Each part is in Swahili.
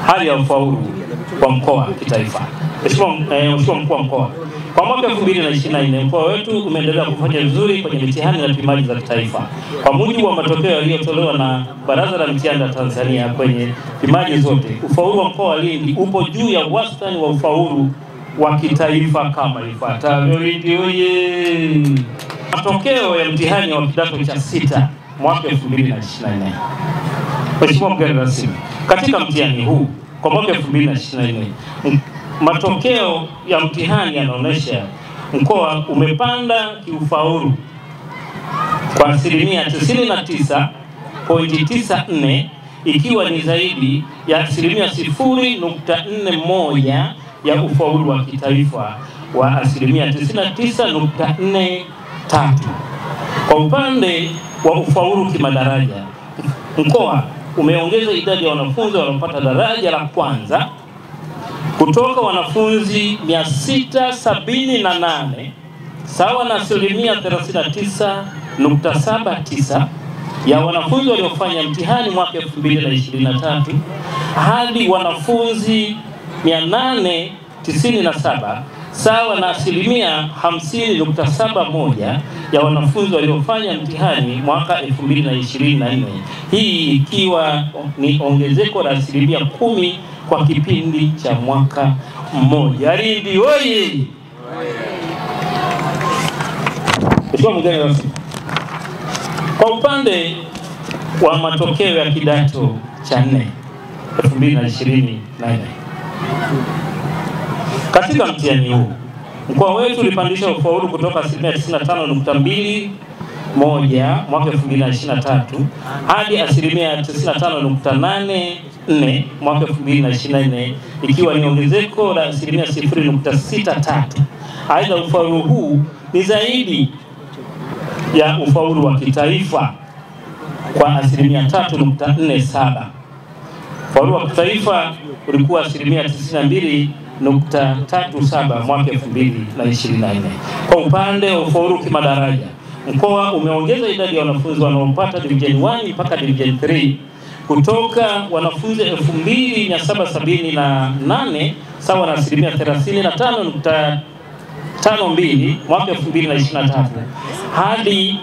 hali ya ufaulu wa mkoa kitaifa. Mheshimiwa Mkuu wa Mkoa, kwa mwaka 2024 mkoa wetu umeendelea kufanya vizuri kwenye mitihani na pimaji za kitaifa. Kwa mujibu wa matokeo yaliyotolewa na Baraza la Mitihani la Tanzania kwenye pimaji zote, ufaulu wa mkoa wa Lindi upo juu ya wastani wa ufaulu wa kitaifa kama ifuatavyo. Lindi oye! Matokeo ya mtihani wa kidato cha 6 mwaka 2024. Mheshimiwa mgeni rasmi, katika mtihani huu kwa mwaka 2024, matokeo ya mtihani yanaonyesha mkoa umepanda kiufaulu kwa asilimia 99.94, ikiwa ni zaidi ya asilimia 0.41 ya ufaulu wa kitaifa wa asilimia 99.43. Kwa upande wa ufaulu kimadaraja, mkoa umeongeza idadi ya wanafunzi wanaopata daraja la kwanza kutoka wanafunzi 678 sawa na asilimia 39.79 ya wanafunzi waliofanya mtihani mwaka 2023 hadi wanafunzi 897 sawa na asilimia 50.71 ya wanafunzi waliofanya mtihani mwaka 2024. Hii ikiwa ni ongezeko la asilimia 10 kwa kipindi cha mwaka mmoja. Lindi oye! Mheshimiwa mgeni rasmi, kwa upande wa matokeo ya kidato cha 4 2024, katika mtihani huu mkoa wetu ulipandisha ufaulu kutoka asilimia 95.21 mwaka 2023 hadi asilimia 95.84 mwaka 2024, ikiwa ni ongezeko la asilimia 0.63. Aidha, ufaulu huu ni zaidi ya ufaulu wa kitaifa kwa asilimia 3.47. Ufaulu wa kitaifa ulikuwa asilimia 92.37 mwaka 2024. Kwa upande wa ufaulu kimadaraja, mkoa umeongeza idadi ya wanafunzi wanaopata division 1 mpaka division 3 kutoka wanafunzi 2778 sawa na asilimia 35.52 mwaka 2023 hadi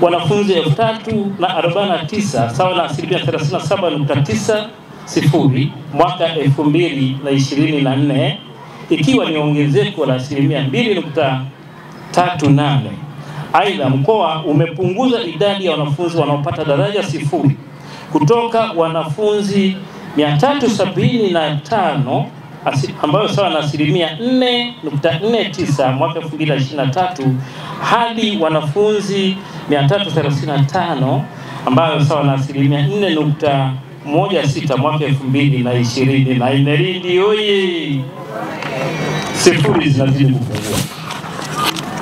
wanafunzi 3049 sawa na asilimia 37.90 mwaka 2024, ikiwa ni ongezeko la asilimia 2.38. Aidha, mkoa umepunguza idadi ya wanafunzi wanaopata daraja 0 kutoka wanafunzi 375 ambayo sawa na asilimia 4.49 mwaka 2023 hadi wanafunzi 335 ambayo sawa na asilimia 4.16 mwaka 2024. Lindi oye! Sifuri zinazidi kupungua.